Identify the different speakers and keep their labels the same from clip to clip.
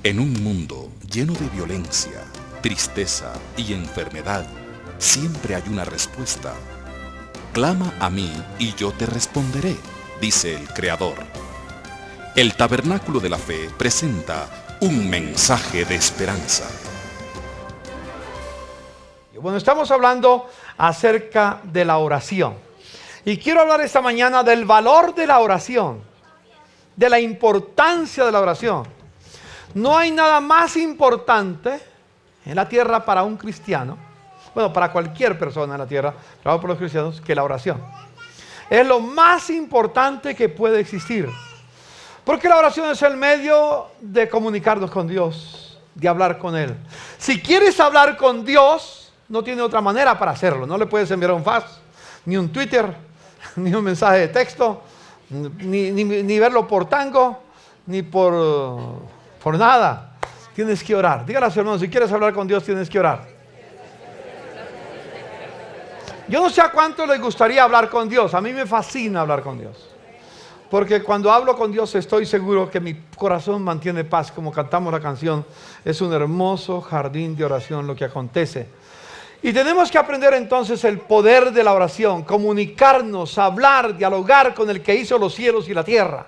Speaker 1: En un mundo lleno de violencia, tristeza y enfermedad, siempre hay una respuesta. Clama a mí y yo te responderé, dice el Creador. El Tabernáculo de la Fe presenta un mensaje de esperanza.
Speaker 2: Bueno, estamos hablando acerca de la oración. Y quiero hablar esta mañana del valor de la oración, de la importancia de la oración. No hay nada más importante en la tierra para un cristiano, bueno, para cualquier persona en la tierra, pero para los cristianos, que la oración. Es lo más importante que puede existir. Porque la oración es el medio de comunicarnos con Dios, de hablar con Él. Si quieres hablar con Dios, no tiene otra manera para hacerlo. No le puedes enviar un fax, ni un Twitter, ni un mensaje de texto, ni verlo por Tango, ni por nada. Tienes que orar. Dígale a su hermano, si quieres hablar con Dios, tienes que orar. Yo no sé a cuánto les gustaría hablar con Dios. A mí me fascina hablar con Dios. Porque cuando hablo con Dios estoy seguro que mi corazón mantiene paz. Como cantamos la canción, es un hermoso jardín de oración lo que acontece. Y tenemos que aprender entonces el poder de la oración. Comunicarnos, hablar, dialogar con el que hizo los cielos y la tierra.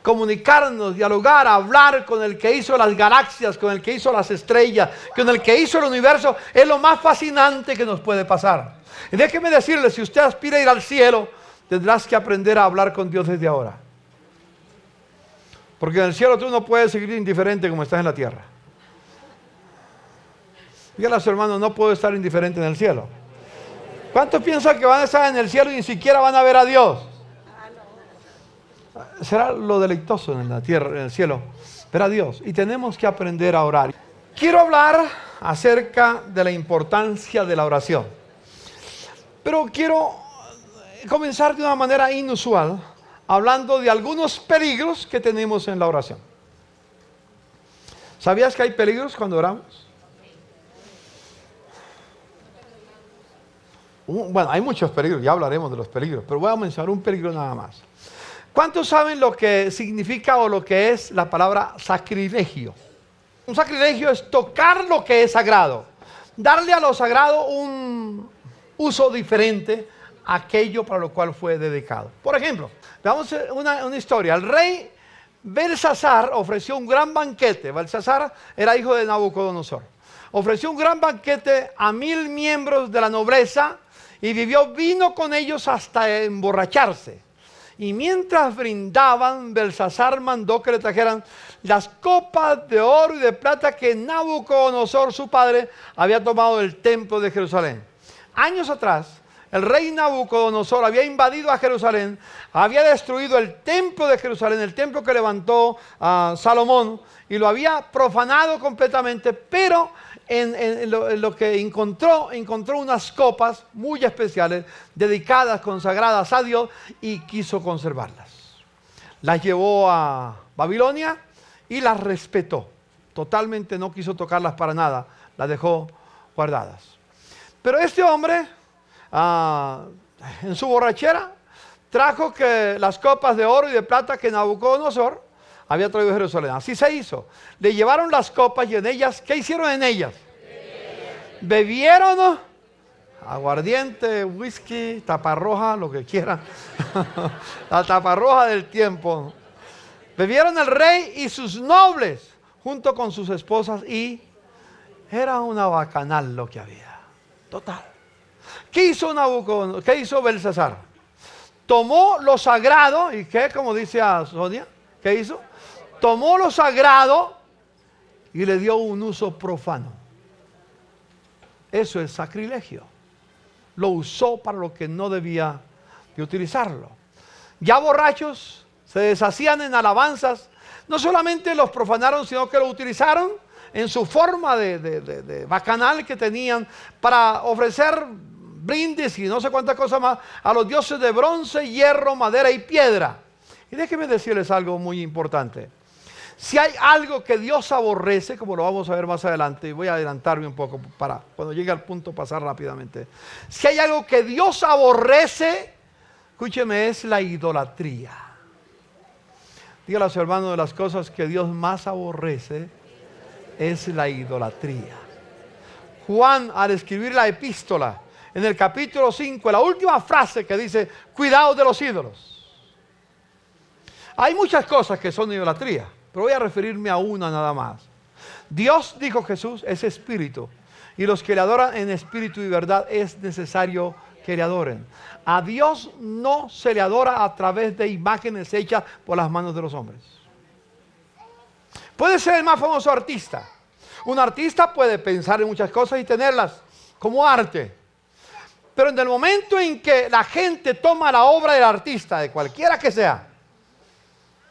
Speaker 2: Comunicarnos, dialogar, hablar con el que hizo las galaxias, con el que hizo las estrellas, con el que hizo el universo, es lo más fascinante que nos puede pasar. Y déjeme decirle, si usted aspira a ir al cielo, tendrás que aprender a hablar con Dios desde ahora. Porque en el cielo tú no puedes seguir indiferente como estás en la tierra. Dígale a su hermano, no puedo estar indiferente en el cielo. ¿Cuántos piensan que van a estar en el cielo y ni siquiera van a ver a Dios? Será lo deleitoso en la tierra, en el cielo, ver a Dios. Y tenemos que aprender a orar. Quiero hablar acerca de la importancia de la oración. Pero quiero comenzar de una manera inusual, hablando de algunos peligros que tenemos en la oración. ¿Sabías que hay peligros cuando oramos? Bueno, hay muchos peligros, ya hablaremos de los peligros, pero voy a mencionar un peligro nada más. ¿Cuántos saben lo que significa o lo que es la palabra sacrilegio? Un sacrilegio es tocar lo que es sagrado, darle a lo sagrado un uso diferente a aquello para lo cual fue dedicado. Por ejemplo, veamos una historia. El rey Belsasar ofreció un gran banquete. Belsasar era hijo de Nabucodonosor. Ofreció un gran banquete a 1000 miembros de la nobleza y vino con ellos hasta emborracharse. Y mientras brindaban, Belsasar mandó que le trajeran las copas de oro y de plata que Nabucodonosor, su padre, había tomado del templo de Jerusalén. Años atrás, el rey Nabucodonosor había invadido a Jerusalén, había destruido el templo de Jerusalén, el templo que levantó Salomón, y lo había profanado completamente, pero en lo que encontró unas copas muy especiales, dedicadas, consagradas a Dios, y quiso conservarlas. Las llevó a Babilonia y las respetó. Totalmente no quiso tocarlas para nada, las dejó guardadas. Pero este hombre, en su borrachera, trajo que las copas de oro y de plata que Nabucodonosor había traído a Jerusalén. Así se hizo. Le llevaron las copas y en ellas, ¿qué hicieron en ellas? Bebieron, ¿no? Aguardiente, whisky, taparroja, lo que quieran. La taparroja del tiempo. Bebieron el rey y sus nobles, junto con sus esposas, y era una bacanal lo que había. Total. ¿Qué hizo Nabucodonosor? ¿Qué hizo Belsasar? Tomó lo sagrado, ¿y qué? Como dice a Sonia, ¿qué hizo? Tomó lo sagrado y le dio un uso profano. Eso es sacrilegio. Lo usó para lo que no debía de utilizarlo. Ya borrachos, se deshacían en alabanzas. No solamente los profanaron, sino que lo utilizaron en su forma de bacanal que tenían para ofrecer brindis y no sé cuántas cosas más a los dioses de bronce, hierro, madera y piedra. Y déjenme decirles algo muy importante. Si hay algo que Dios aborrece, como lo vamos a ver más adelante, y voy a adelantarme un poco para cuando llegue al punto pasar rápidamente. Si hay algo que Dios aborrece, escúcheme, es la idolatría. Dígale a su hermano, de las cosas que Dios más aborrece es la idolatría. Juan, al escribir la epístola, en el capítulo 5, la última frase que dice, cuidado de los ídolos. Hay muchas cosas que son idolatría, pero voy a referirme a una nada más. Dios, dijo Jesús, es espíritu, y los que le adoran en espíritu y verdad es necesario que le adoren. A Dios no se le adora a través de imágenes hechas por las manos de los hombres. Puede ser el más famoso artista. Un artista puede pensar en muchas cosas y tenerlas como arte. Pero en el momento en que la gente toma la obra del artista, de cualquiera que sea,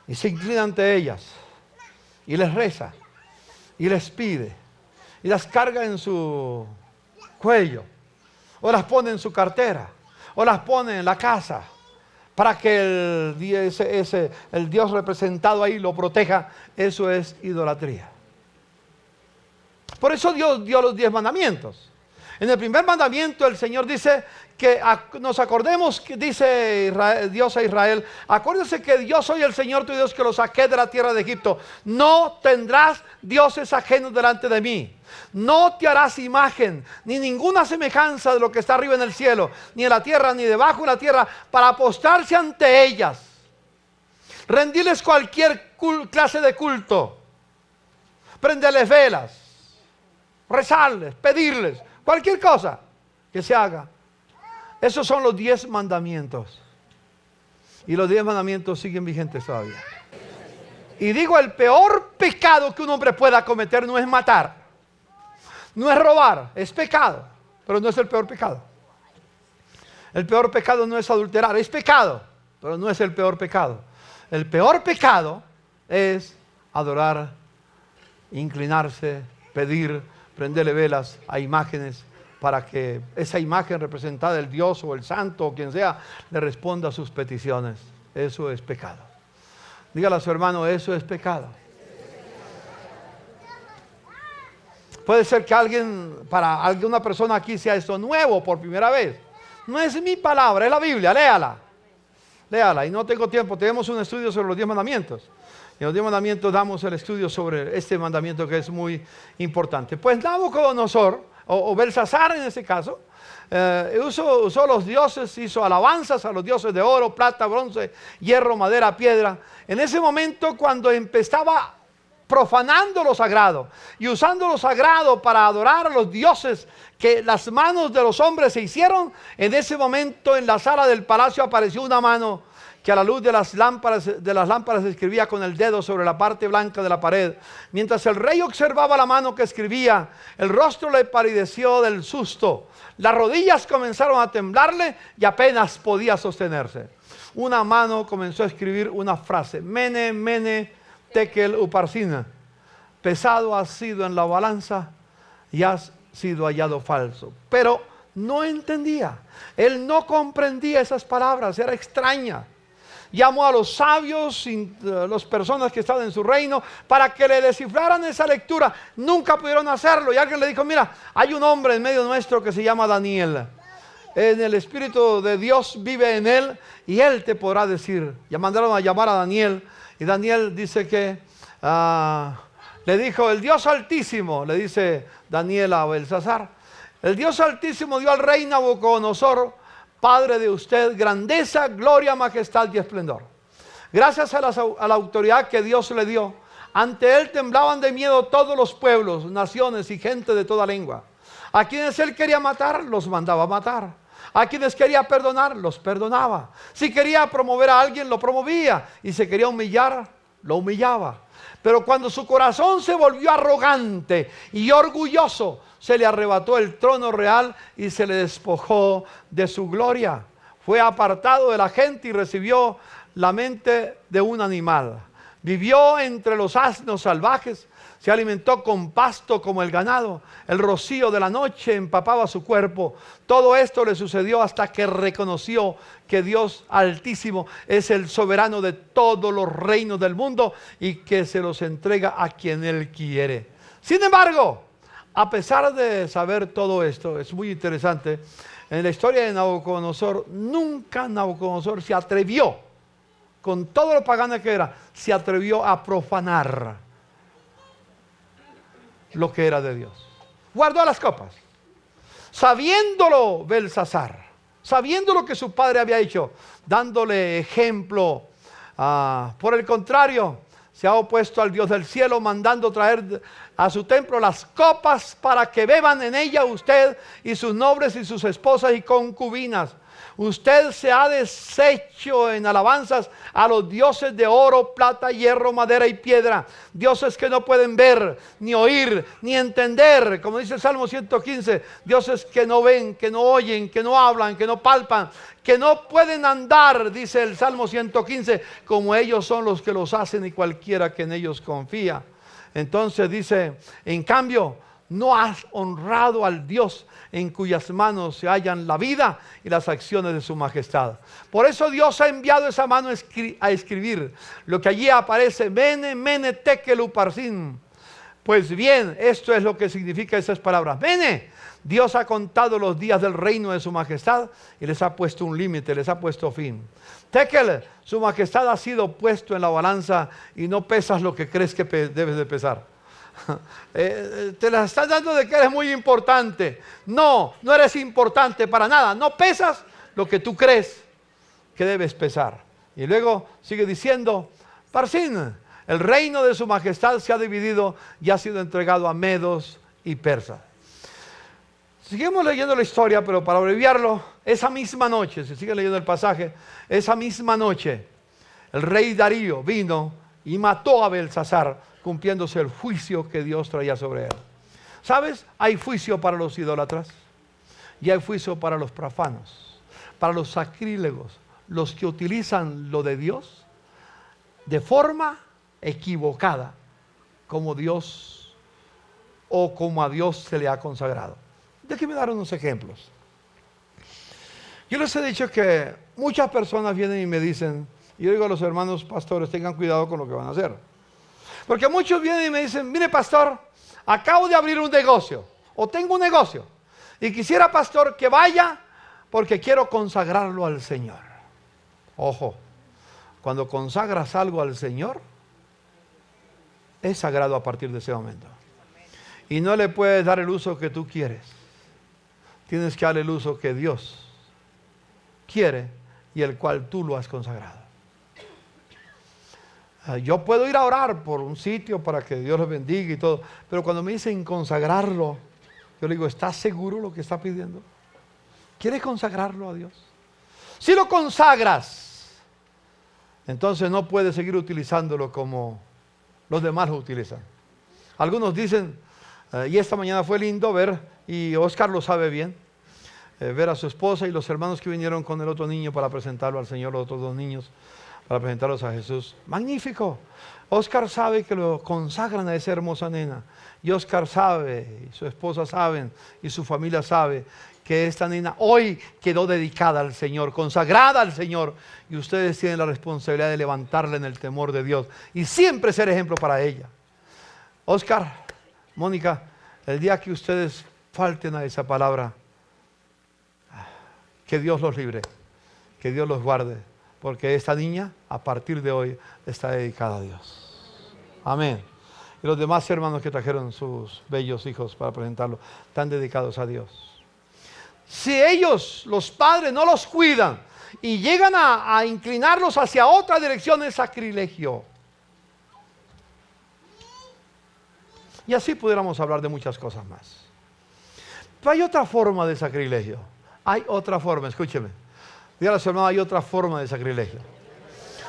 Speaker 2: y se inclina ante ellas, y les reza, y les pide, y las carga en su cuello, o las pone en su cartera, o las pone en la casa, para que el Dios representado ahí lo proteja, eso es idolatría. Por eso Dios dio los 10 mandamientos. En el primer mandamiento el Señor dice que nos acordemos, que dice Dios a Israel, acuérdense que yo soy el Señor tu Dios que los saqué de la tierra de Egipto. No tendrás dioses ajenos delante de mí. No te harás imagen, ni ninguna semejanza de lo que está arriba en el cielo, ni en la tierra, ni debajo de la tierra, para postrarse ante ellas. Rendirles cualquier clase de culto. Prenderles velas. Rezarles, pedirles. Cualquier cosa que se haga. Esos son los 10 mandamientos. Y los 10 mandamientos siguen vigentes todavía. Y digo, el peor pecado que un hombre pueda cometer no es matar. No es robar, es pecado. Pero no es el peor pecado. El peor pecado no es adulterar, es pecado. Pero no es el peor pecado. El peor pecado es adorar, inclinarse, pedir, prenderle velas a imágenes para que esa imagen representada del Dios o el santo o quien sea le responda a sus peticiones. Eso es pecado. Dígale a su hermano, eso es pecado. Puede ser que para alguna persona aquí sea esto nuevo por primera vez. No es mi palabra, es la Biblia, léala. Léala, y no tengo tiempo, tenemos un estudio sobre los 10 mandamientos. En los 10 mandamientos damos el estudio sobre este mandamiento que es muy importante. Pues Nabucodonosor, o Belsasar en este caso, usó los dioses, hizo alabanzas a los dioses de oro, plata, bronce, hierro, madera, piedra. En ese momento cuando empezaba profanando lo sagrado y usando lo sagrado para adorar a los dioses que las manos de los hombres se hicieron, en ese momento en la sala del palacio apareció una mano que a la luz de las lámparas escribía con el dedo sobre la parte blanca de la pared. Mientras el rey observaba la mano que escribía, el rostro le palideció del susto. Las rodillas comenzaron a temblarle y apenas podía sostenerse. Una mano comenzó a escribir una frase: Mene, mene, tekel, uparsina. Pesado has sido en la balanza y has sido hallado falso. Pero no entendía. Él no comprendía esas palabras, era extraña. Llamó a los sabios, las personas que estaban en su reino, para que le descifraran esa lectura. Nunca pudieron hacerlo. Y alguien le dijo: mira, hay un hombre en medio nuestro que se llama Daniel. En el Espíritu de Dios vive en él y él te podrá decir. Ya mandaron a llamar a Daniel. Y Daniel dice que le dijo: el Dios Altísimo, le dice Daniel a Belsasar, el Dios Altísimo dio al rey Nabucodonosor, padre de usted, grandeza, gloria, majestad y esplendor. Gracias a la autoridad que Dios le dio, ante él temblaban de miedo todos los pueblos, naciones y gente de toda lengua. A quienes él quería matar, los mandaba matar. A quienes quería perdonar, los perdonaba. Si quería promover a alguien, lo promovía. Y si quería humillar, lo humillaba. Pero cuando su corazón se volvió arrogante y orgulloso, se le arrebató el trono real y se le despojó de su gloria. Fue apartado de la gente y recibió la mente de un animal. Vivió entre los asnos salvajes, se alimentó con pasto como el ganado. El rocío de la noche empapaba su cuerpo. Todo esto le sucedió hasta que reconoció que Dios Altísimo es el soberano de todos los reinos del mundo y que se los entrega a quien Él quiere. Sin embargo, a pesar de saber todo esto, es muy interesante, en la historia de Nabucodonosor, nunca Nabucodonosor se atrevió, con todo lo pagano que era, se atrevió a profanar lo que era de Dios. Guardó las copas. Sabiéndolo Belsasar, sabiendo lo que su padre había hecho, dándole ejemplo. Por el contrario, se ha opuesto al Dios del cielo, mandando traer a su templo las copas para que beban en ella usted y sus nobles y sus esposas y concubinas. Usted se ha deshecho en alabanzas a los dioses de oro, plata, hierro, madera y piedra. Dioses que no pueden ver, ni oír, ni entender. Como dice el Salmo 115, dioses que no ven, que no oyen, que no hablan, que no palpan, que no pueden andar, dice el Salmo 115, como ellos son los que los hacen y cualquiera que en ellos confía. Entonces dice, en cambio, no has honrado al Dios en cuyas manos se hallan la vida y las acciones de su majestad. Por eso Dios ha enviado esa mano a escribir lo que allí aparece, Mene, Mene, Tekel, Uparsin. Pues bien, esto es lo que significa esas palabras. Mene, Dios ha contado los días del reino de su majestad y les ha puesto un límite, les ha puesto fin. Tekel, su majestad ha sido puesto en la balanza y no pesas lo que crees que debes de pesar. Te las estás dando de que eres muy importante. No, no eres importante para nada. No pesas lo que tú crees que debes pesar. Y luego sigue diciendo, Parsin, el reino de su majestad se ha dividido y ha sido entregado a medos y persas. Seguimos leyendo la historia, pero para abreviarlo, esa misma noche, si sigue leyendo el pasaje, esa misma noche, el rey Darío vino y mató a Belsasar, cumpliéndose el juicio que Dios traía sobre él. ¿Sabes? Hay juicio para los idólatras y hay juicio para los profanos, para los sacrílegos, los que utilizan lo de Dios de forma equivocada, como Dios o como a Dios se le ha consagrado. Déjenme dar unos ejemplos. Yo les he dicho que muchas personas vienen y me dicen, y yo digo a los hermanos pastores, tengan cuidado con lo que van a hacer. Porque muchos vienen y me dicen, mire pastor, acabo de abrir un negocio, o tengo un negocio, y quisiera pastor que vaya porque quiero consagrarlo al Señor. Ojo, cuando consagras algo al Señor, es sagrado a partir de ese momento. Y no le puedes dar el uso que tú quieres. Tienes que darle el uso que Dios quiere y el cual tú lo has consagrado. Yo puedo ir a orar por un sitio para que Dios los bendiga y todo, pero cuando me dicen consagrarlo, yo le digo, ¿estás seguro lo que está pidiendo? ¿Quieres consagrarlo a Dios? Si lo consagras, entonces no puedes seguir utilizándolo como los demás lo utilizan. Algunos dicen, y esta mañana fue lindo ver, y Oscar lo sabe bien, ver a su esposa y los hermanos que vinieron con el otro niño para presentarlo al Señor, los otros dos niños, para presentarlos a Jesús. Magnífico. Oscar sabe que lo consagran a esa hermosa nena. Y Oscar sabe, y su esposa saben, y su familia sabe que esta nena hoy quedó dedicada al Señor, consagrada al Señor. Y ustedes tienen la responsabilidad de levantarla en el temor de Dios y siempre ser ejemplo para ella. Oscar, Mónica, el día que ustedes falten a esa palabra, que Dios los libre, que Dios los guarde. Porque esta niña, a partir de hoy, está dedicada a Dios. Amén. Y los demás hermanos que trajeron sus bellos hijos para presentarlo, están dedicados a Dios. Si ellos, los padres, no los cuidan y llegan a inclinarlos hacia otra dirección, es sacrilegio. Y así pudiéramos hablar de muchas cosas más. Pero hay otra forma de sacrilegio. Hay otra forma, escúcheme. Dígale a su hermano, hay otra forma de sacrilegio.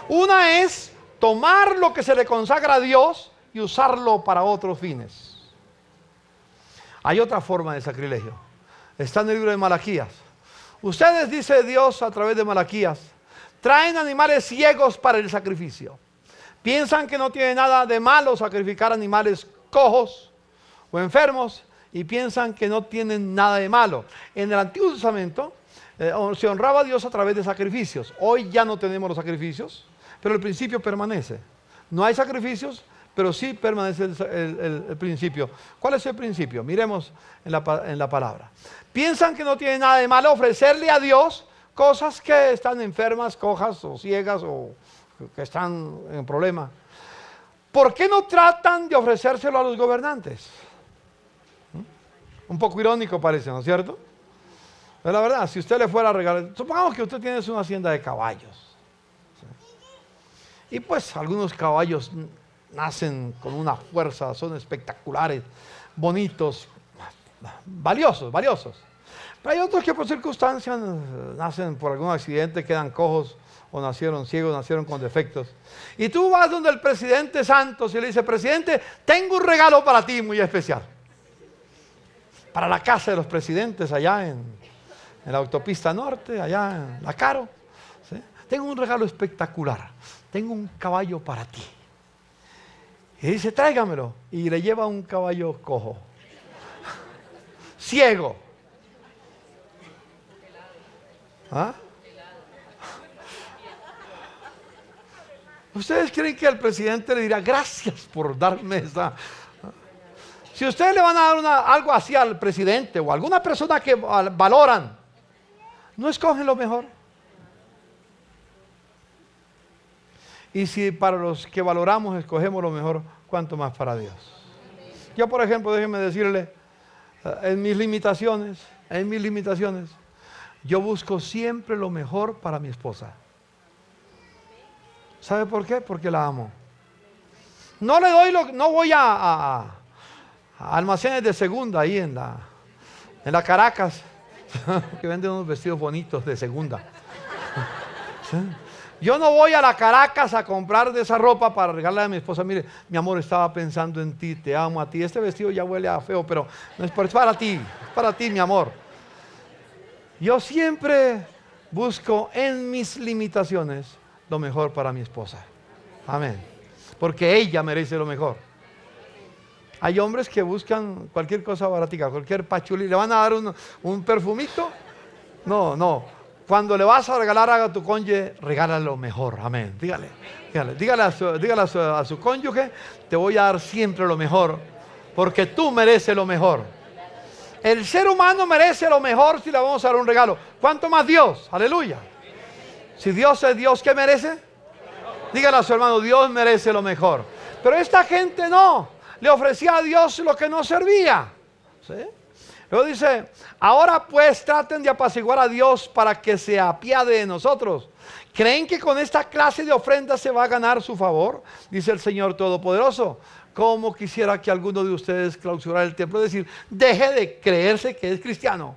Speaker 2: Una es tomar lo que se le consagra a Dios y usarlo para otros fines. Hay otra forma de sacrilegio. Está en el libro de Malaquías. Ustedes, dice Dios a través de Malaquías, traen animales ciegos para el sacrificio. Piensan que no tiene nada de malo sacrificar animales cojos o enfermos y piensan que no tienen nada de malo. En el Antiguo Testamento se honraba a Dios a través de sacrificios. Hoy ya no tenemos los sacrificios, pero el principio permanece. No hay sacrificios, pero sí permanece el principio. ¿Cuál es el principio? Miremos en la palabra. Piensan que no tiene nada de malo ofrecerle a Dios cosas que están enfermas, cojas o ciegas o que están en problemas. ¿Por qué no tratan de ofrecérselo a los gobernantes? Un poco irónico parece, ¿no es cierto? Pero la verdad, si usted le fuera a regalar, supongamos que usted tiene una hacienda de caballos. ¿Sí? Y pues algunos caballos nacen con una fuerza, son espectaculares, bonitos, valiosos, valiosos. Pero hay otros que por circunstancias nacen por algún accidente, quedan cojos, o nacieron ciegos, nacieron con defectos. Y tú vas donde el presidente Santos y le dice: presidente, tengo un regalo para ti muy especial. Para la casa de los presidentes allá en la autopista norte, allá en La Caro. ¿Sí? Tengo un regalo espectacular. Tengo un caballo para ti. Y dice: tráigamelo. Y le lleva un caballo cojo. Ciego. ¿Ah? ¿Ustedes creen que el presidente le dirá: gracias por darme esa? Si ustedes le van a dar algo así al presidente o a alguna persona que valoran, ¿no escogen lo mejor? Y si para los que valoramos escogemos lo mejor, ¿cuánto más para Dios? Yo, por ejemplo, déjenme decirle, en mis limitaciones, yo busco siempre lo mejor para mi esposa. ¿Sabe por qué? Porque la amo. No le doy no voy a almacenes de segunda ahí en la Caracas, que venden unos vestidos bonitos de segunda. ¿Sí? Yo no voy a la Caracas a comprar de esa ropa para regalarle a mi esposa: mire, mi amor, estaba pensando en ti, te amo a ti. Este vestido ya huele a feo, pero no es para ti, es para ti, mi amor. Yo siempre busco en mis limitaciones lo mejor para mi esposa. Amén. Porque ella merece lo mejor. Hay hombres que buscan cualquier cosa baratica, cualquier pachuli. ¿Le van a dar un perfumito? No. Cuando le vas a regalar a tu cónyuge, regálale lo mejor. Amén. Dígale a su cónyuge: te voy a dar siempre lo mejor, porque tú mereces lo mejor. El ser humano merece lo mejor si le vamos a dar un regalo. ¿Cuánto más Dios? Aleluya. Si Dios es Dios, ¿qué merece? Dígale a su hermano: Dios merece lo mejor. Pero esta gente no. Le ofrecía a Dios lo que no servía. ¿Sí? Luego dice: ahora pues traten de apaciguar a Dios para que se apiade de nosotros. ¿Creen que con esta clase de ofrendas se va a ganar su favor? Dice el Señor Todopoderoso. ¿Cómo quisiera que alguno de ustedes clausurara el templo? Es decir, deje de creerse que es cristiano.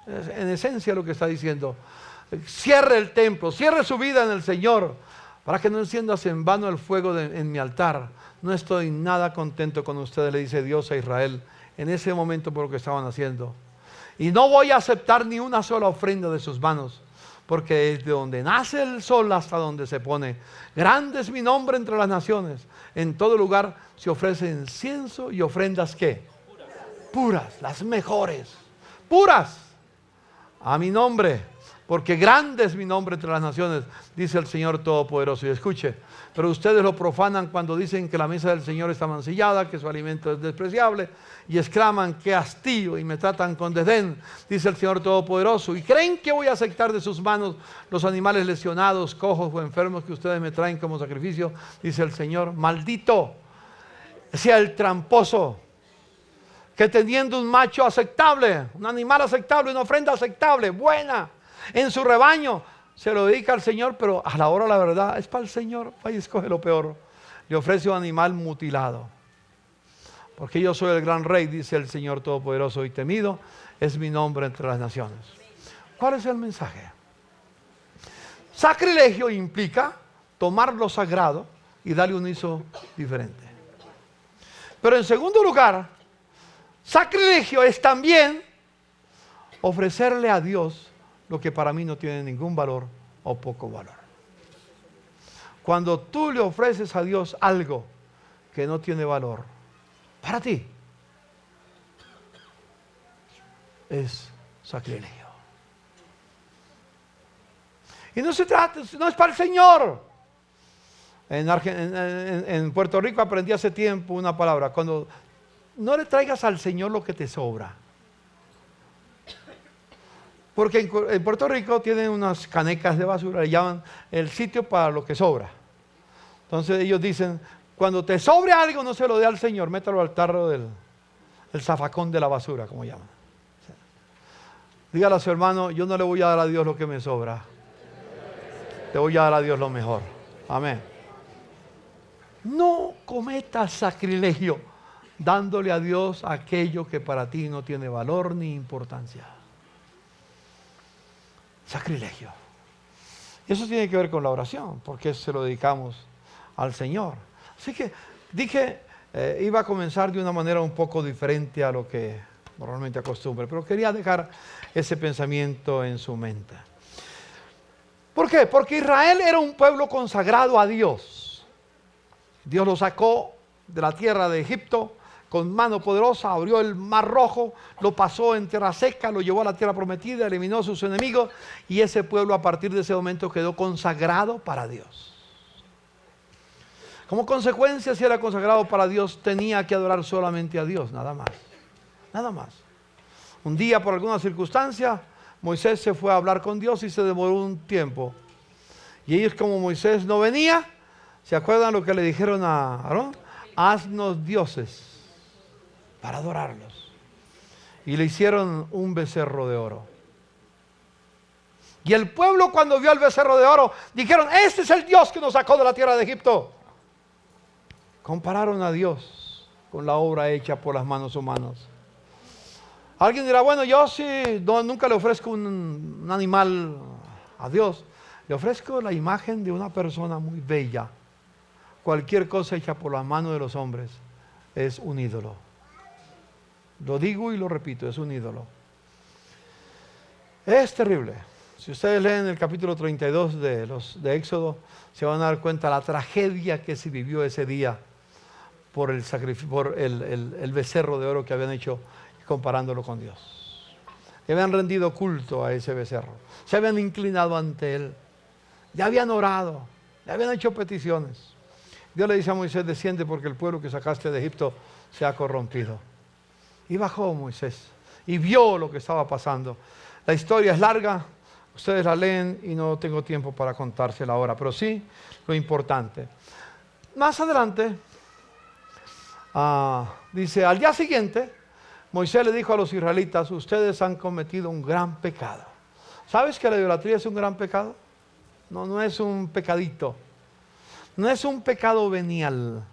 Speaker 2: Es en esencia lo que está diciendo. Cierre el templo, cierre su vida en el Señor, para que no enciendas en vano el fuego en mi altar. No estoy nada contento con ustedes, le dice Dios a Israel en ese momento por lo que estaban haciendo. Y no voy a aceptar ni una sola ofrenda de sus manos, porque desde donde nace el sol hasta donde se pone, grande es mi nombre entre las naciones. En todo lugar se ofrece incienso y ofrendas, ¿qué? Puras, las mejores, puras a mi nombre. Porque grande es mi nombre entre las naciones, dice el Señor Todopoderoso. Y escuche: pero ustedes lo profanan cuando dicen que la mesa del Señor está mancillada, que su alimento es despreciable, y exclaman: qué hastío, y me tratan con desdén, dice el Señor Todopoderoso. Y creen que voy a aceptar de sus manos los animales lesionados, cojos o enfermos que ustedes me traen como sacrificio, dice el Señor. Maldito sea el tramposo que teniendo un macho aceptable, un animal aceptable, una ofrenda aceptable, buena, en su rebaño, se lo dedica al Señor, pero a la hora la verdad es para el Señor, ahí escoge lo peor. Le ofrece un animal mutilado. Porque yo soy el gran rey, dice el Señor Todopoderoso, y temido es mi nombre entre las naciones. ¿Cuál es el mensaje? Sacrilegio implica tomar lo sagrado y darle un uso diferente. Pero en segundo lugar, sacrilegio es también ofrecerle a Dios lo que para mí no tiene ningún valor o poco valor. Cuando tú le ofreces a Dios algo que no tiene valor para ti, es sacrilegio. Y no se trata, no es para el Señor. En Puerto Rico aprendí hace tiempo una palabra: cuando no le traigas al Señor lo que te sobra. Porque en Puerto Rico tienen unas canecas de basura, le llaman el sitio para lo que sobra. Entonces ellos dicen: cuando te sobre algo, no se lo dé al Señor, métalo al tarro el zafacón de la basura, como llaman. Dígale a su hermano, yo no le voy a dar a Dios lo que me sobra. Le voy a dar a Dios lo mejor. Amén. No cometas sacrilegio dándole a Dios aquello que para ti no tiene valor ni importancia. Sacrilegio. Y eso tiene que ver con la oración, porque se lo dedicamos al Señor. Así que dije, iba a comenzar de una manera un poco diferente a lo que normalmente acostumbro, pero quería dejar ese pensamiento en su mente. ¿Por qué? Porque Israel era un pueblo consagrado a Dios. Dios lo sacó de la tierra de Egipto con mano poderosa, abrió el mar rojo, lo pasó en tierra seca, lo llevó a la tierra prometida, eliminó a sus enemigos, y ese pueblo a partir de ese momento quedó consagrado para Dios. Como consecuencia, si era consagrado para Dios, tenía que adorar solamente a Dios, nada más. Nada más. Un día, por alguna circunstancia, Moisés se fue a hablar con Dios y se demoró un tiempo. Y ellos, como Moisés no venía, ¿se acuerdan lo que le dijeron a Aarón? Haznos dioses para adorarlos. Y le hicieron un becerro de oro. Y el pueblo, cuando vio el becerro de oro, dijeron, este es el Dios que nos sacó de la tierra de Egipto. Compararon a Dios con la obra hecha por las manos humanas. Alguien dirá, bueno, yo sí, nunca le ofrezco un animal a Dios. Le ofrezco la imagen de una persona muy bella. Cualquier cosa hecha por las manos de los hombres es un ídolo. Lo digo y lo repito, es un ídolo. Es terrible. Si ustedes leen el capítulo 32 de Éxodo, se van a dar cuenta de la tragedia que se vivió ese día por el becerro de oro que habían hecho, comparándolo con Dios. Le habían rendido culto a ese becerro, se habían inclinado ante él, le habían orado, le habían hecho peticiones. Dios le dice a Moisés, desciende porque el pueblo que sacaste de Egipto se ha corrompido. Y bajó Moisés y vio lo que estaba pasando. La historia es larga, ustedes la leen y no tengo tiempo para contársela ahora, pero sí lo importante. Más adelante, dice, al día siguiente, Moisés le dijo a los israelitas, ustedes han cometido un gran pecado. ¿Sabes que la idolatría es un gran pecado? No es un pecadito. No es un pecado venial,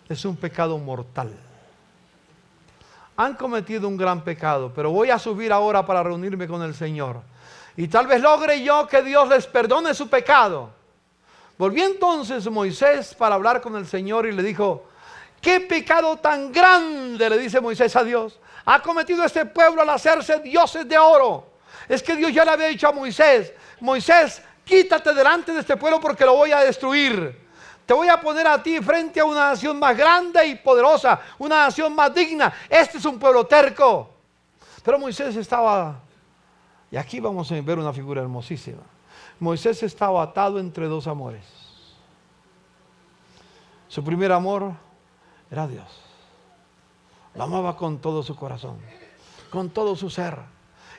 Speaker 2: es un pecado mortal. Han cometido un gran pecado, pero voy a subir ahora para reunirme con el Señor. Y tal vez logre yo que Dios les perdone su pecado. Volvió entonces Moisés para hablar con el Señor y le dijo, ¿qué pecado tan grande, le dice Moisés a Dios, ha cometido este pueblo al hacerse dioses de oro? Es que Dios ya le había dicho a Moisés, Moisés, quítate delante de este pueblo porque lo voy a destruir. Te voy a poner a ti frente a una nación más grande y poderosa, una nación más digna. Este es un pueblo terco. Pero Moisés estaba, y aquí vamos a ver una figura hermosísima. Moisés estaba atado entre dos amores. Su primer amor era Dios. Lo amaba con todo su corazón, con todo su ser.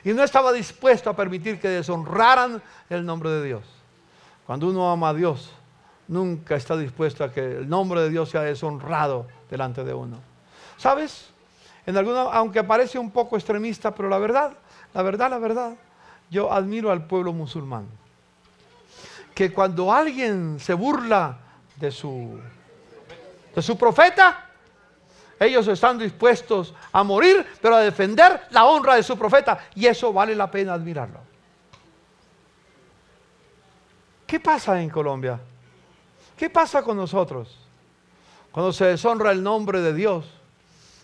Speaker 2: Y no estaba dispuesto a permitir que deshonraran el nombre de Dios. Cuando uno ama a Dios, nunca está dispuesto a que el nombre de Dios sea deshonrado delante de uno. ¿Sabes? Aunque parece un poco extremista, pero la verdad, yo admiro al pueblo musulmán. Que cuando alguien se burla de su profeta, ellos están dispuestos a morir, pero a defender la honra de su profeta. Y eso vale la pena admirarlo. ¿Qué pasa en Colombia? ¿Qué pasa con nosotros? Cuando se deshonra el nombre de Dios,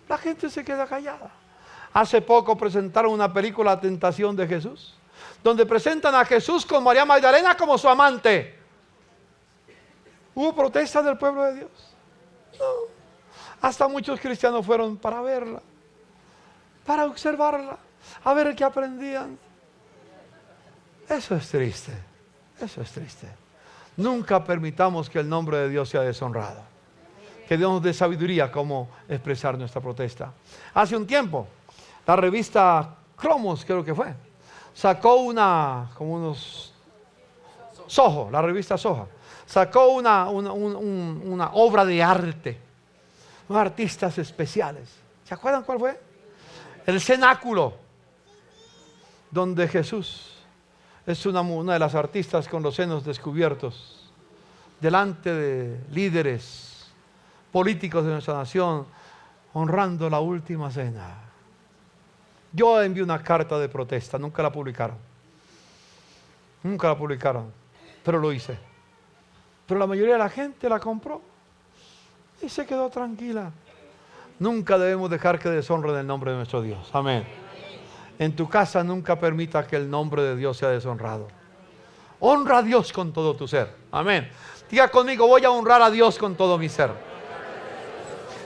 Speaker 2: la gente se queda callada. Hace poco presentaron una película, Tentación de Jesús, donde presentan a Jesús con María Magdalena como su amante. ¿Hubo protesta del pueblo de Dios? No. Hasta muchos cristianos fueron para verla, para observarla, a ver qué aprendían. Eso es triste, eso es triste. Nunca permitamos que el nombre de Dios sea deshonrado. Que Dios nos dé sabiduría cómo expresar nuestra protesta. Hace un tiempo, la revista Cromos, creo que fue, sacó Soho, la revista Soho, sacó una obra de arte, unos artistas especiales. ¿Se acuerdan cuál fue? el cenáculo, donde Jesús es una de las artistas con los senos descubiertos, delante de líderes políticos de nuestra nación, honrando la última cena. Yo envié una carta de protesta, nunca la publicaron. Nunca la publicaron, pero lo hice. Pero la mayoría de la gente la compró y se quedó tranquila. Nunca debemos dejar que deshonren el nombre de nuestro Dios. Amén. En tu casa nunca permita que el nombre de Dios sea deshonrado. Honra a Dios con todo tu ser. Amén. Diga conmigo, voy a honrar a Dios con todo mi ser.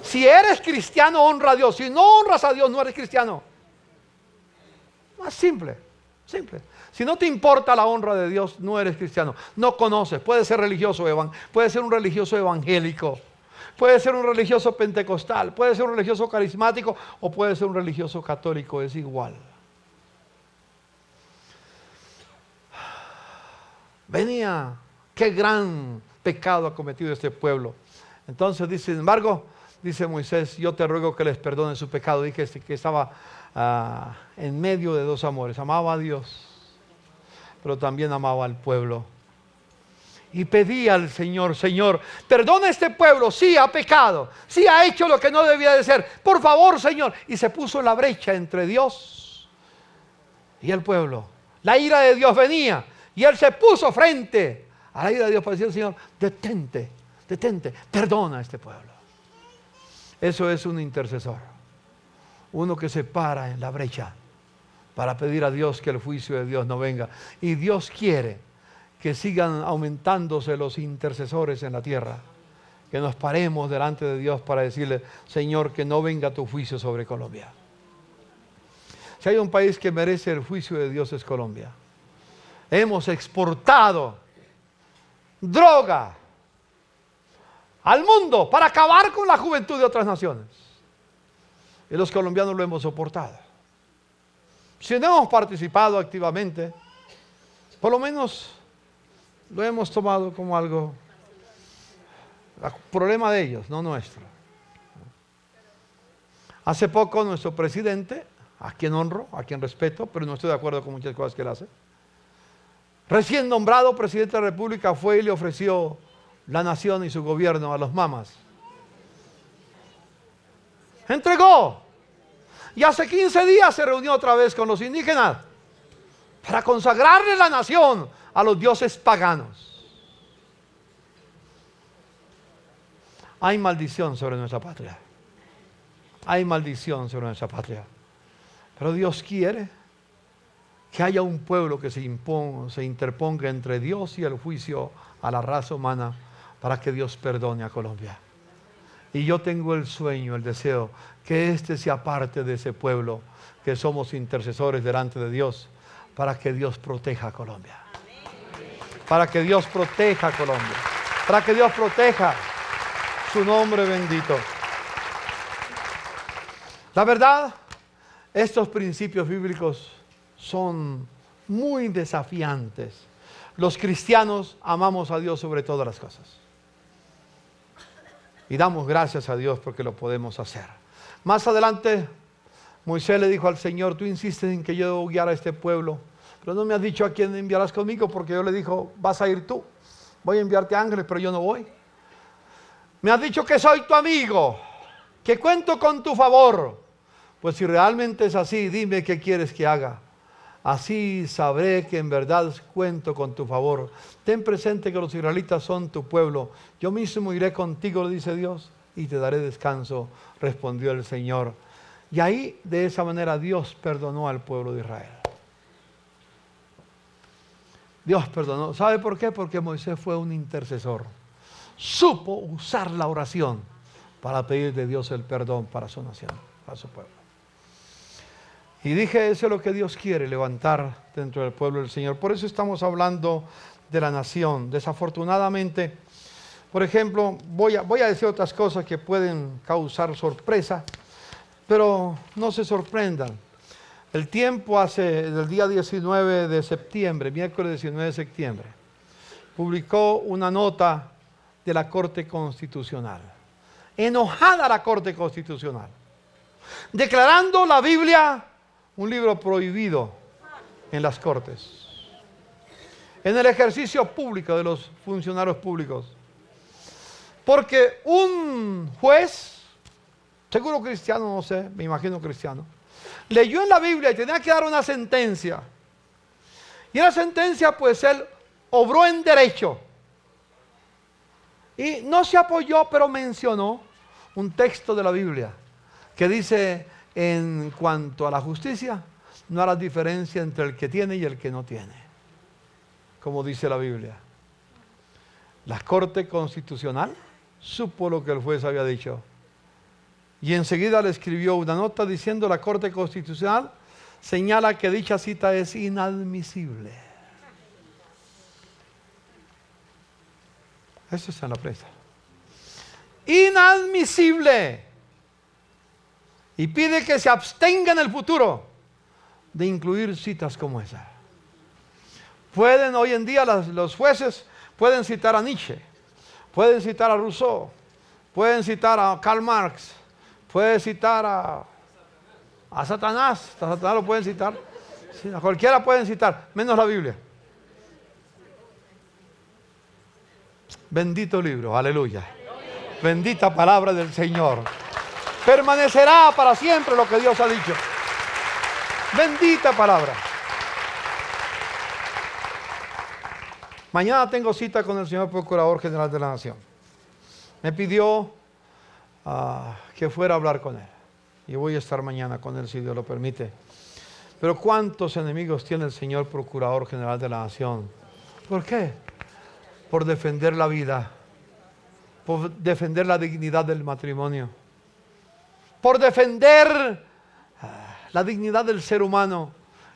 Speaker 2: Si eres cristiano, honra a Dios. Si no honras a Dios, no eres cristiano. Más simple, simple. Si no te importa la honra de Dios, no eres cristiano. No conoces. Puede ser religioso, puede ser un religioso evangélico, puede ser un religioso pentecostal, puede ser un religioso carismático o puede ser un religioso católico. Es igual. Venía, qué gran pecado ha cometido este pueblo. Entonces dice, sin embargo, dice Moisés, yo te ruego que les perdone su pecado. Dije que estaba en medio de dos amores. Amaba a Dios, pero también amaba al pueblo. Y pedía al Señor, Señor, perdona a este pueblo. Sí, ha pecado. Sí, ha hecho lo que no debía de ser. Por favor, Señor. Y se puso en la brecha entre Dios y el pueblo. La ira de Dios venía. Y él se puso frente a la ira de Dios para decir, Señor, detente, detente, perdona a este pueblo. Eso es un intercesor. Uno que se para en la brecha para pedir a Dios que el juicio de Dios no venga. Y Dios quiere que sigan aumentándose los intercesores en la tierra. Que nos paremos delante de Dios para decirle, Señor, que no venga tu juicio sobre Colombia. Si hay un país que merece el juicio de Dios es Colombia. Hemos exportado droga al mundo para acabar con la juventud de otras naciones. Y los colombianos lo hemos soportado. Si no hemos participado activamente, por lo menos lo hemos tomado como algo, problema de ellos, no nuestro. Hace poco nuestro presidente, a quien honro, a quien respeto, pero no estoy de acuerdo con muchas cosas que él hace, recién nombrado presidente de la República, fue y le ofreció la nación y su gobierno a los mamas. Entregó. Y hace 15 días se reunió otra vez con los indígenas para consagrarle la nación a los dioses paganos. Hay maldición sobre nuestra patria. Hay maldición sobre nuestra patria. Pero Dios quiere que haya un pueblo que se interponga entre Dios y el juicio a la raza humana para que Dios perdone a Colombia. Y yo tengo el sueño, el deseo, que este sea parte de ese pueblo, que somos intercesores delante de Dios, para que Dios proteja a Colombia. Para que Dios proteja a Colombia. Para que Dios proteja su nombre bendito. La verdad, estos principios bíblicos son muy desafiantes. Los cristianos amamos a Dios sobre todas las cosas. Y damos gracias a Dios porque lo podemos hacer. Más adelante, Moisés le dijo al Señor, tú insistes en que yo debo guiar a este pueblo, pero no me has dicho a quién enviarás conmigo, porque yo le dijo, vas a ir tú. Voy a enviarte ángeles, pero yo no voy. Me has dicho que soy tu amigo, que cuento con tu favor. Pues si realmente es así, dime qué quieres que haga. Así sabré que en verdad cuento con tu favor. Ten presente que los israelitas son tu pueblo. Yo mismo iré contigo, le dice Dios, y te daré descanso, respondió el Señor. Y ahí, de esa manera, Dios perdonó al pueblo de Israel. Dios perdonó. ¿Sabe por qué? Porque Moisés fue un intercesor. Supo usar la oración para pedir de Dios el perdón para su nación, para su pueblo. Y dije, eso es lo que Dios quiere, levantar dentro del pueblo del Señor. Por eso estamos hablando de la nación. Desafortunadamente, por ejemplo, voy a decir otras cosas que pueden causar sorpresa, pero no se sorprendan. El tiempo del día 19 de septiembre, miércoles 19 de septiembre, publicó una nota de la Corte Constitucional. Enojada la Corte Constitucional. declarando la Biblia un libro prohibido en las cortes, en el ejercicio público de los funcionarios públicos. Porque un juez, seguro cristiano, no sé, me imagino cristiano, leyó en la Biblia y tenía que dar una sentencia. Y en la sentencia, pues él obró en derecho. Y no se apoyó, pero mencionó un texto de la Biblia que dice, en cuanto a la justicia, no hará diferencia entre el que tiene y el que no tiene, como dice la Biblia. La Corte Constitucional supo lo que el juez había dicho y enseguida le escribió una nota diciendo: la Corte Constitucional señala que dicha cita es inadmisible. Eso está en la prensa. Inadmisible. Y pide que se abstenga en el futuro de incluir citas como esa. Pueden hoy en día los jueces pueden citar a Nietzsche, pueden citar a Rousseau, pueden citar a Karl Marx, pueden citar a Satanás. A Satanás lo pueden citar, sí, a cualquiera pueden citar, menos la Biblia. Bendito libro, aleluya. Bendita palabra del Señor. Permanecerá para siempre lo que Dios ha dicho. Bendita palabra. Mañana tengo cita con el señor Procurador General de la Nación. Me pidió que fuera a hablar con él. Y voy a estar mañana con él si Dios lo permite. Pero ¿cuántos enemigos tiene el señor Procurador General de la Nación? ¿Por qué? Por defender la vida, por defender la dignidad del matrimonio, por defender la dignidad del ser humano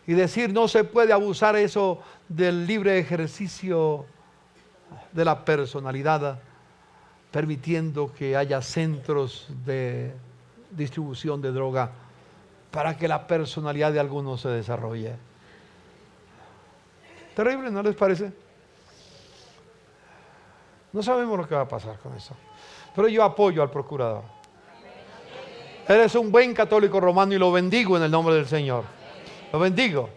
Speaker 2: y decir no se puede abusar eso del libre ejercicio de la personalidad, permitiendo que haya centros de distribución de droga para que la personalidad de algunos se desarrolle. Terrible, ¿no les parece? No sabemos lo que va a pasar con eso. Pero yo apoyo al procurador. Él es un buen católico romano y lo bendigo en el nombre del Señor. Lo bendigo.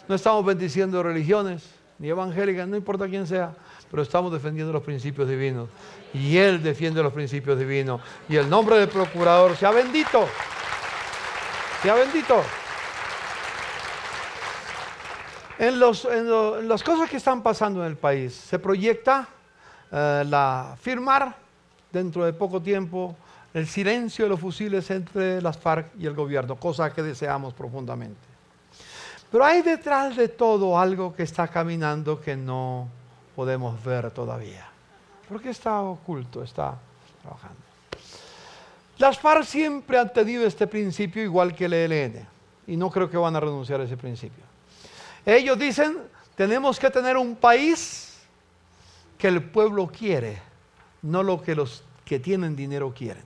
Speaker 2: No estamos bendiciendo religiones, ni evangélicas, no importa quién sea, pero estamos defendiendo los principios divinos. Y él defiende los principios divinos. Y el nombre del procurador sea bendito. Sea bendito. En las cosas que están pasando en el país, se proyecta firmar dentro de poco tiempo el silencio de los fusiles entre las FARC y el gobierno, cosa que deseamos profundamente. Pero hay detrás de todo algo que está caminando que no podemos ver todavía, porque está oculto, está trabajando. Las FARC siempre han tenido este principio igual que el ELN, y no creo que van a renunciar a ese principio. Ellos dicen, tenemos que tener un país que el pueblo quiere, no lo que los que tienen dinero quieren.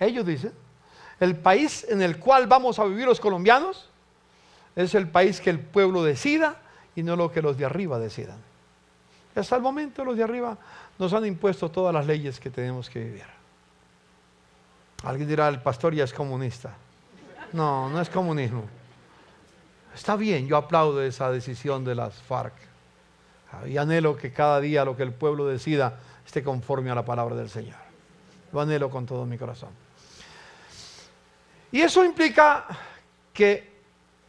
Speaker 2: Ellos dicen, el país en el cual vamos a vivir los colombianos es el país que el pueblo decida y no lo que los de arriba decidan. Y hasta el momento los de arriba nos han impuesto todas las leyes que tenemos que vivir. Alguien dirá, el pastor ya es comunista. No, no es comunismo. Está bien, yo aplaudo esa decisión de las FARC. Y anhelo que cada día lo que el pueblo decida esté conforme a la palabra del Señor. Lo anhelo con todo mi corazón. Y eso implica que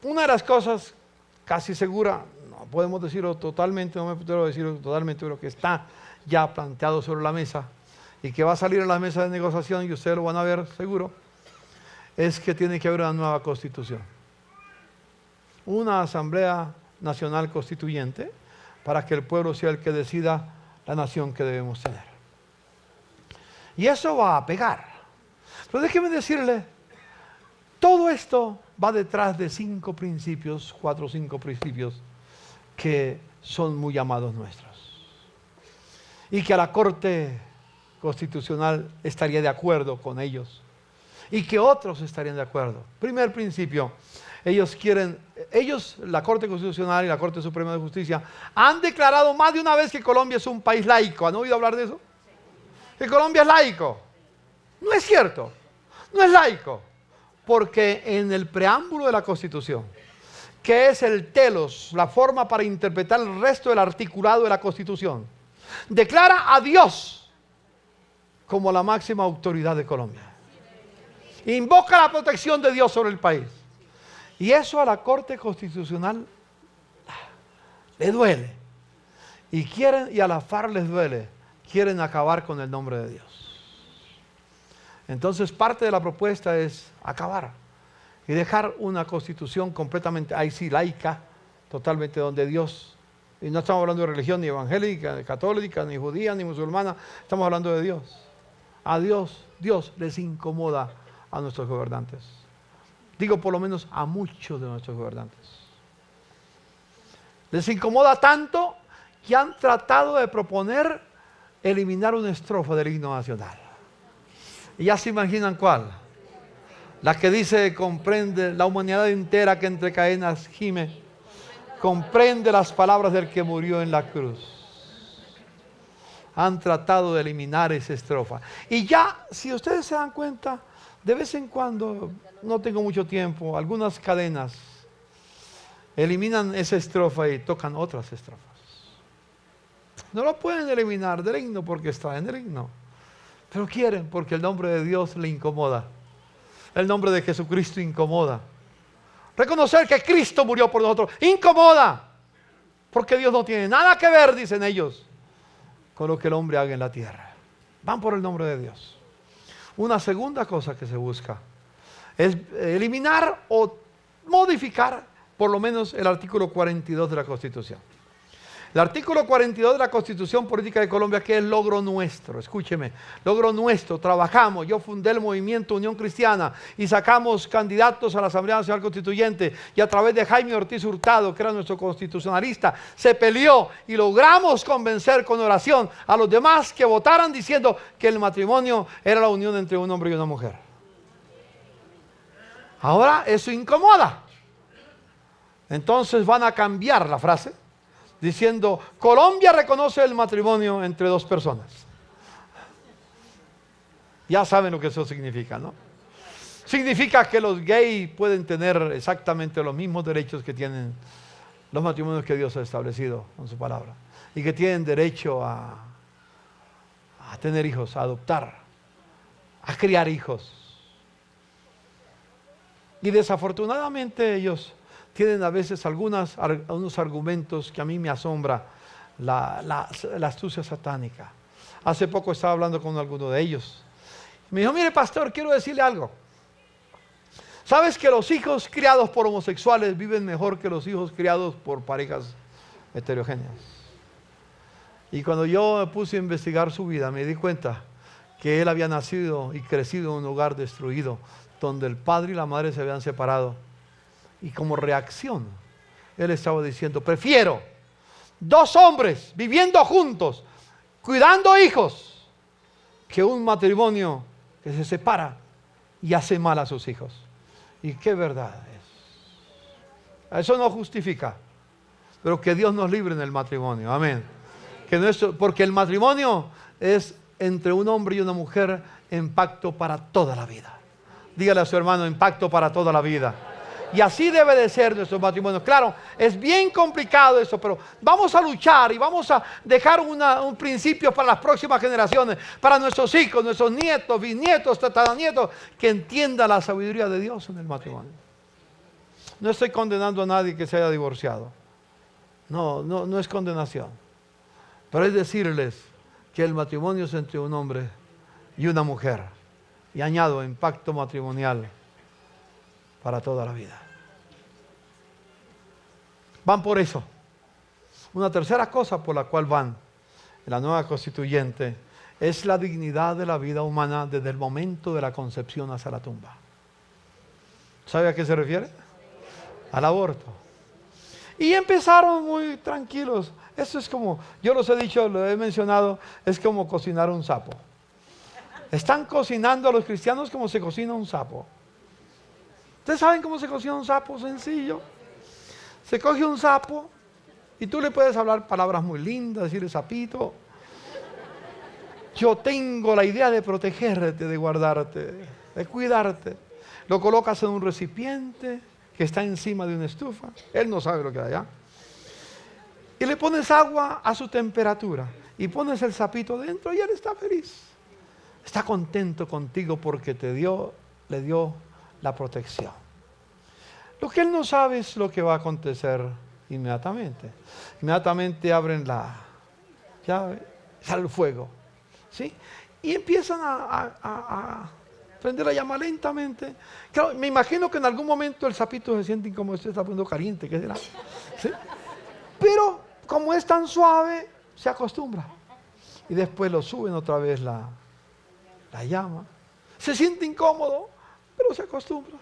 Speaker 2: una de las cosas casi segura, no podemos decirlo totalmente, no me puedo decirlo totalmente, pero que está ya planteado sobre la mesa y que va a salir en la mesa de negociación y ustedes lo van a ver seguro, es que tiene que haber una nueva constitución. Una asamblea nacional constituyente para que el pueblo sea el que decida la nación que debemos tener. Y eso va a pegar. Pero déjeme decirle, todo esto va detrás de 5 principios, 4 o 5 principios que son muy amados nuestros. Y que a la Corte Constitucional estaría de acuerdo con ellos. Y que otros estarían de acuerdo. Primer principio, la Corte Constitucional y la Corte Suprema de Justicia han declarado más de una vez que Colombia es un país laico. ¿Han oído hablar de eso? Que Colombia es laico. No es cierto. No es laico. Porque en el preámbulo de la Constitución, que es el telos, la forma para interpretar el resto del articulado de la Constitución, declara a Dios como la máxima autoridad de Colombia. Invoca la protección de Dios sobre el país. Y eso a la Corte Constitucional le duele. Y a la FARC les duele. Quieren acabar con el nombre de Dios. Entonces parte de la propuesta es acabar y dejar una constitución completamente, ahí sí, laica, totalmente donde Dios, y no estamos hablando de religión ni evangélica, ni católica, ni judía, ni musulmana, estamos hablando de Dios. A Dios les incomoda a nuestros gobernantes. Digo por lo menos a muchos de nuestros gobernantes. Les incomoda tanto que han tratado de proponer eliminar una estrofa del himno nacional. Y ya se imaginan cuál. La que dice, comprende la humanidad entera que entre cadenas gime, comprende las palabras del que murió en la cruz. Han tratado de eliminar esa estrofa. Y ya, si ustedes se dan cuenta, de vez en cuando, no tengo mucho tiempo, algunas cadenas eliminan esa estrofa y tocan otras estrofas. No lo pueden eliminar del himno porque está en el himno. Pero quieren porque el nombre de Dios le incomoda. El nombre de Jesucristo incomoda. Reconocer que Cristo murió por nosotros incomoda. Porque Dios no tiene nada que ver, dicen ellos, con lo que el hombre haga en la tierra. Van por el nombre de Dios. Una segunda cosa que se busca es eliminar o modificar por lo menos el artículo 42 de la Constitución. El artículo 42 de la Constitución Política de Colombia, que es logro nuestro, escúcheme, logro nuestro, trabajamos, yo fundé el movimiento Unión Cristiana y sacamos candidatos a la Asamblea Nacional Constituyente y a través de Jaime Ortiz Hurtado, que era nuestro constitucionalista, se peleó y logramos convencer con oración a los demás que votaran diciendo que el matrimonio era la unión entre un hombre y una mujer. Ahora eso incomoda. Entonces van a cambiar la frase diciendo, Colombia reconoce el matrimonio entre dos personas. Ya saben lo que eso significa, ¿no? Significa que los gays pueden tener exactamente los mismos derechos que tienen los matrimonios que Dios ha establecido con su palabra. Y que tienen derecho a tener hijos, a adoptar, a criar hijos. Y desafortunadamente ellos tienen a veces algunos argumentos que a mí me asombra, la astucia satánica. Hace poco estaba hablando con alguno de ellos. Me dijo, mire pastor, quiero decirle algo. ¿Sabes que los hijos criados por homosexuales viven mejor que los hijos criados por parejas heterogéneas? Y cuando yo me puse a investigar su vida, me di cuenta que él había nacido y crecido en un hogar destruido, donde el padre y la madre se habían separado. Y como reacción, él estaba diciendo, prefiero dos hombres viviendo juntos, cuidando hijos, que un matrimonio que se separa y hace mal a sus hijos. Y qué verdad es. Eso no justifica, pero que Dios nos libre en el matrimonio. Amén. Porque el matrimonio es entre un hombre y una mujer en pacto para toda la vida. Dígale a su hermano, en pacto para toda la vida. Y así debe de ser nuestro matrimonio. Claro, es bien complicado eso, pero vamos a luchar y vamos a dejar un principio para las próximas generaciones, para nuestros hijos, nuestros nietos, bisnietos, tataranietos, que entiendan la sabiduría de Dios en el matrimonio. No estoy condenando a nadie que se haya divorciado. No es condenación. Pero es decirles que el matrimonio es entre un hombre y una mujer. Y añado, en pacto matrimonial para toda la vida. Van por eso. Una tercera cosa por la cual van en la nueva constituyente es la dignidad de la vida humana desde el momento de la concepción hasta la tumba. ¿Sabe a qué se refiere? Al aborto. Y empezaron muy tranquilos. Eso es como, yo los he dicho, lo he mencionado, es como cocinar un sapo. Están cocinando a los cristianos como se cocina un sapo. ¿Ustedes saben cómo se cocina un sapo? Sencillo. Se coge un sapo y tú le puedes hablar palabras muy lindas, decirle sapito. Yo tengo la idea de protegerte, de guardarte, de cuidarte. Lo colocas en un recipiente que está encima de una estufa. Él no sabe lo que hay allá. Y le pones agua a su temperatura. Y pones el sapito dentro y él está feliz. Está contento contigo porque le dio la protección. Lo que él no sabe es lo que va a acontecer inmediatamente. Inmediatamente abren sale el fuego, ¿sí? Y empiezan a prender la llama lentamente. Claro, me imagino que en algún momento el sapito se siente como se está poniendo caliente, ¿qué será? ¿Sí? Pero como es tan suave, se acostumbra. Y después lo suben otra vez la llama. Se siente incómodo, pero se acostumbra.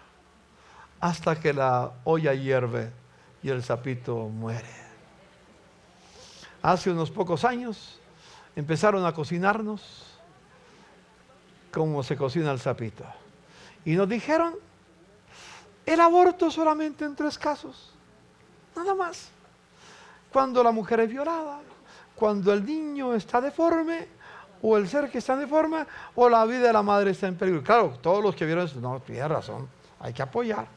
Speaker 2: Hasta que la olla hierve y el sapito muere. Hace unos pocos años empezaron a cocinarnos cómo se cocina el sapito. Y nos dijeron, el aborto solamente en 3 casos. Nada más. Cuando la mujer es violada, cuando el niño está deforme, o el ser que está deforme, o la vida de la madre está en peligro. Claro, todos los que vieron eso, no, tiene razón, hay que apoyar.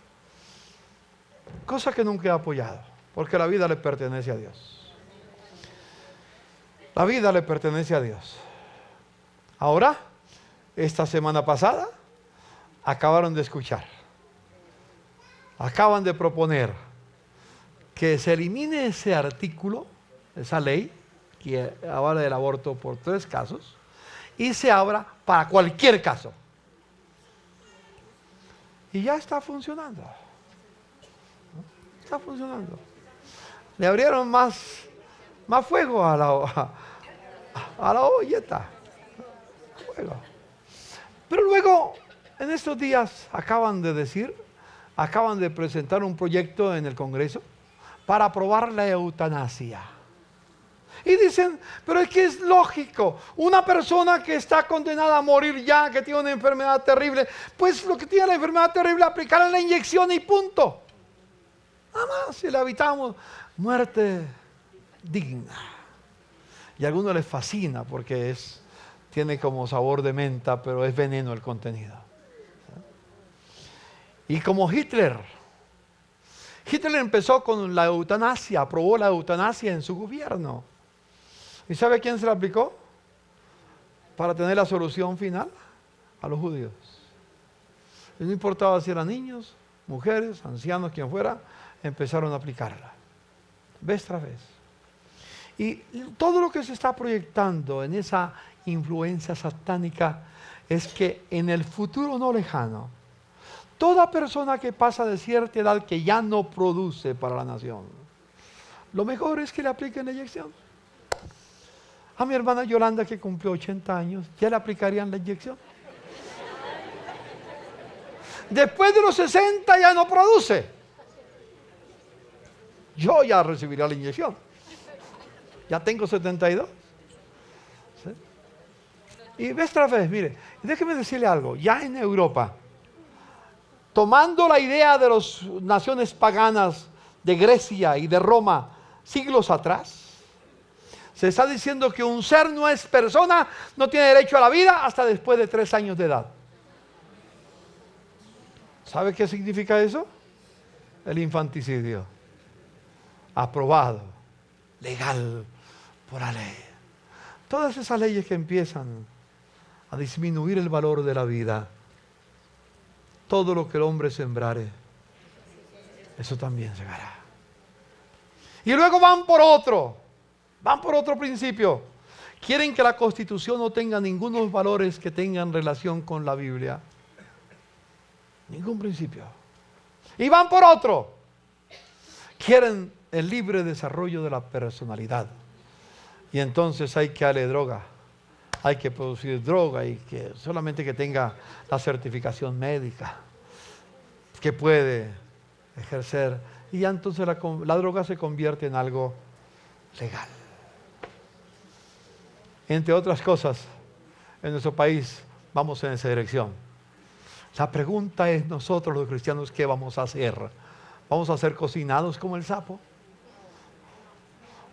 Speaker 2: Cosa que nunca he apoyado, porque la vida le pertenece a Dios. La vida le pertenece a Dios. Ahora, esta semana pasada, acabaron de escuchar. Acaban de proponer que se elimine ese artículo, esa ley, que habla del aborto por 3 casos, y se abra para cualquier caso. Y ya está funcionando. Está funcionando. Le abrieron más fuego a la olleta. Fuego. Pero luego, en estos días, acaban de presentar un proyecto en el Congreso para aprobar la eutanasia. Y dicen, pero es que es lógico, una persona que está condenada a morir ya, que tiene una enfermedad terrible, pues lo que tiene la enfermedad terrible, aplicarle la inyección y punto. Nada más, si le evitamos muerte digna. Y a algunos les fascina porque tiene como sabor de menta, pero es veneno el contenido. Y como Hitler empezó con la eutanasia, aprobó la eutanasia en su gobierno. ¿Y sabe a quién se la aplicó? Para tener la solución final, a los judíos. Y no importaba si eran niños, mujeres, ancianos, quien fuera, empezaron a aplicarla. Vez tras vez. Y todo lo que se está proyectando en esa influencia satánica es que en el futuro no lejano, toda persona que pasa de cierta edad que ya no produce para la nación, lo mejor es que le apliquen la inyección. A mi hermana Yolanda, que cumplió 80 años, ya le aplicarían la inyección. Después de los 60 ya no produce. Yo ya recibiría la inyección. Ya tengo 72. ¿Sí? Y vez tras vez, mire, déjeme decirle algo. Ya en Europa, tomando la idea de las naciones paganas de Grecia y de Roma siglos atrás, se está diciendo que un ser no es persona, no tiene derecho a la vida hasta después de 3 años de edad. ¿Sabe qué significa eso? El infanticidio. Aprobado, legal, por la ley. Todas esas leyes que empiezan a disminuir el valor de la vida, todo lo que el hombre sembrare, eso también segará. Y luego van por otro principio. Quieren que la Constitución no tenga ningunos valores que tengan relación con la Biblia. Ningún principio. Y van por otro. Quieren el libre desarrollo de la personalidad. Y entonces hay que darle droga. Hay que producir droga y que solamente que tenga la certificación médica que puede ejercer. Y ya entonces la droga se convierte en algo legal. Entre otras cosas, en nuestro país vamos en esa dirección. La pregunta es, nosotros los cristianos, ¿qué vamos a hacer? ¿Vamos a ser cocinados como el sapo?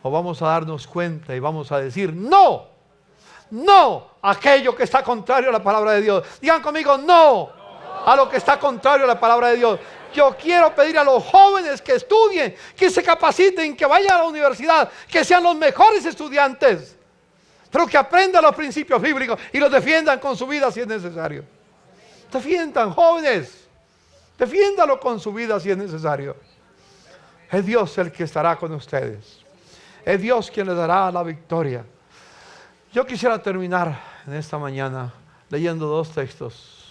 Speaker 2: ¿O vamos a darnos cuenta y vamos a decir, no, no, aquello que está contrario a la palabra de Dios? Digan conmigo, no, a lo que está contrario a la palabra de Dios. Yo quiero pedir a los jóvenes que estudien, que se capaciten, que vayan a la universidad, que sean los mejores estudiantes, pero que aprendan los principios bíblicos y los defiendan con su vida si es necesario. Defiendan, jóvenes, defiéndalo con su vida si es necesario. Es Dios el que estará con ustedes. Es Dios quien les dará la victoria. Yo quisiera terminar en esta mañana leyendo dos textos.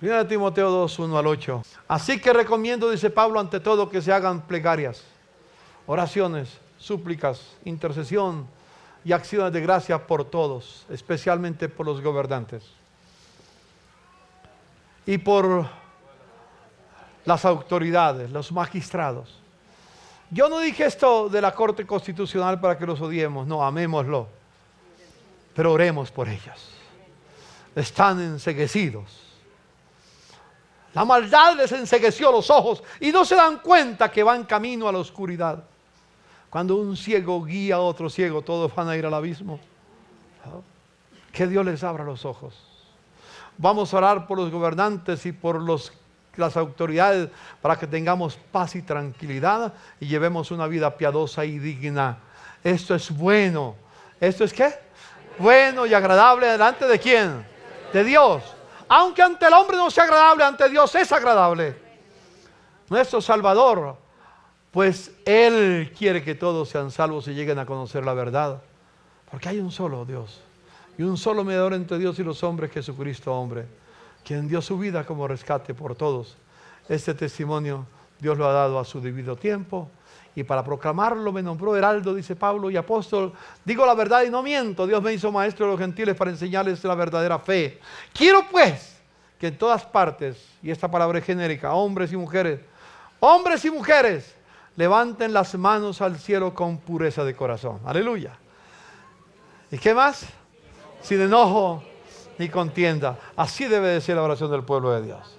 Speaker 2: 1 Timoteo 2, 1 al 8. Así que recomiendo, dice Pablo, ante todo que se hagan plegarias, oraciones, súplicas, intercesión y acciones de gracia por todos, especialmente por los gobernantes y por las autoridades, los magistrados. Yo no dije esto de la Corte Constitucional para que los odiemos, no, amémoslo, pero oremos por ellos. Están enceguecidos. La maldad les encegueció los ojos y no se dan cuenta que van camino a la oscuridad. Cuando un ciego guía a otro ciego, todos van a ir al abismo. Que Dios les abra los ojos. Vamos a orar por los gobernantes y por las autoridades para que tengamos paz y tranquilidad y llevemos una vida piadosa y digna. Esto es bueno. ¿Esto es qué? Bueno y agradable delante de ¿quién? De Dios. Aunque ante el hombre no sea agradable, ante Dios es agradable. Nuestro Salvador, pues Él quiere que todos sean salvos y lleguen a conocer la verdad. Porque hay un solo Dios y un solo mediador entre Dios y los hombres, Jesucristo hombre, quien dio su vida como rescate por todos. Este testimonio Dios lo ha dado a su debido tiempo. Y para proclamarlo me nombró heraldo, dice Pablo, y apóstol. Digo la verdad y no miento. Dios me hizo maestro de los gentiles para enseñarles la verdadera fe. Quiero pues que en todas partes, y esta palabra es genérica, hombres y mujeres, levanten las manos al cielo con pureza de corazón. Aleluya. ¿Y qué más? Sin enojo ni contienda. Así debe de ser la oración del pueblo de Dios.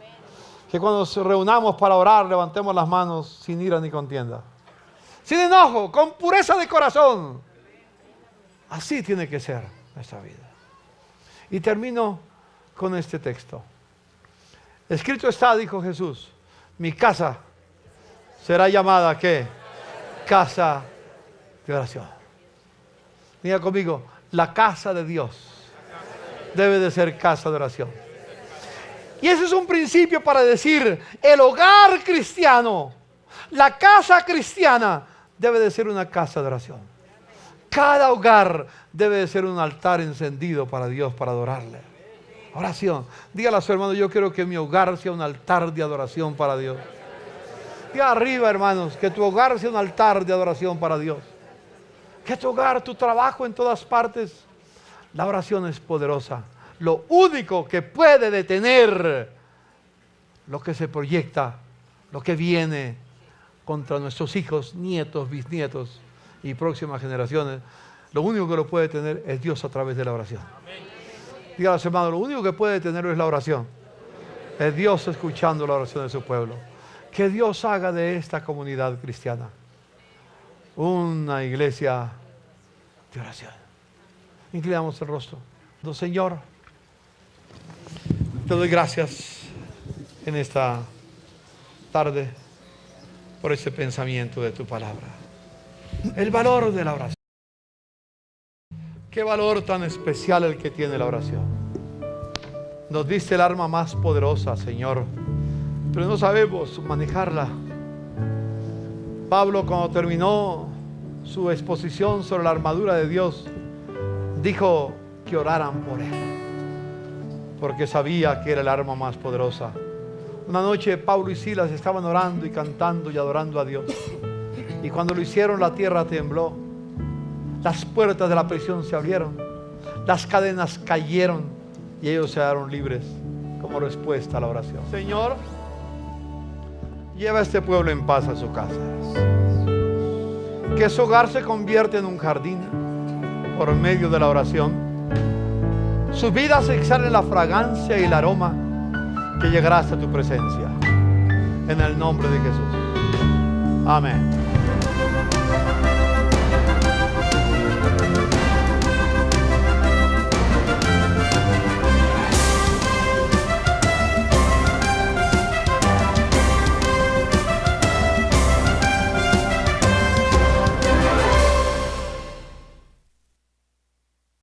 Speaker 2: Que cuando nos reunamos para orar, levantemos las manos sin ira ni contienda. Sin enojo, con pureza de corazón. Así tiene que ser nuestra vida. Y termino con este texto. Escrito está, dijo Jesús, mi casa será llamada, ¿qué? Casa de oración. Diga conmigo, la casa de Dios debe de ser casa de oración. Y ese es un principio para decir, el hogar cristiano, la casa cristiana, debe de ser una casa de oración. Cada hogar debe de ser un altar encendido para Dios, para adorarle. Oración. Dígale a su hermano, yo quiero que mi hogar sea un altar de adoración para Dios. Diga arriba, hermanos, que tu hogar sea un altar de adoración para Dios. Que tu hogar, tu trabajo en todas partes. La oración es poderosa. Lo único que puede detener lo que se proyecta, lo que viene contra nuestros hijos, nietos, bisnietos y próximas generaciones, lo único que lo puede detener es Dios a través de la oración. Dígale a su hermano, lo único que puede detenerlo es la oración. Es Dios escuchando la oración de su pueblo. Que Dios haga de esta comunidad cristiana una iglesia de oración. Inclinamos el rostro. Señor, te doy gracias en esta tarde por ese pensamiento de tu palabra. El valor de la oración. Qué valor tan especial el que tiene la oración. Nos diste el arma más poderosa, Señor, pero no sabemos manejarla. Pablo, cuando terminó su exposición sobre la armadura de Dios, dijo que oraran por él, porque sabía que era el arma más poderosa. Una noche Pablo y Silas estaban orando y cantando y adorando a Dios. Y cuando lo hicieron, la tierra tembló. Las puertas de la prisión se abrieron. Las cadenas cayeron y ellos se quedaron libres como respuesta a la oración. Señor, lleva a este pueblo en paz a su casa. Que su hogar se convierta en un jardín por medio de la oración. Sus vidas exhalen la fragancia y el aroma que llegará hasta tu presencia. En el nombre de Jesús. Amén.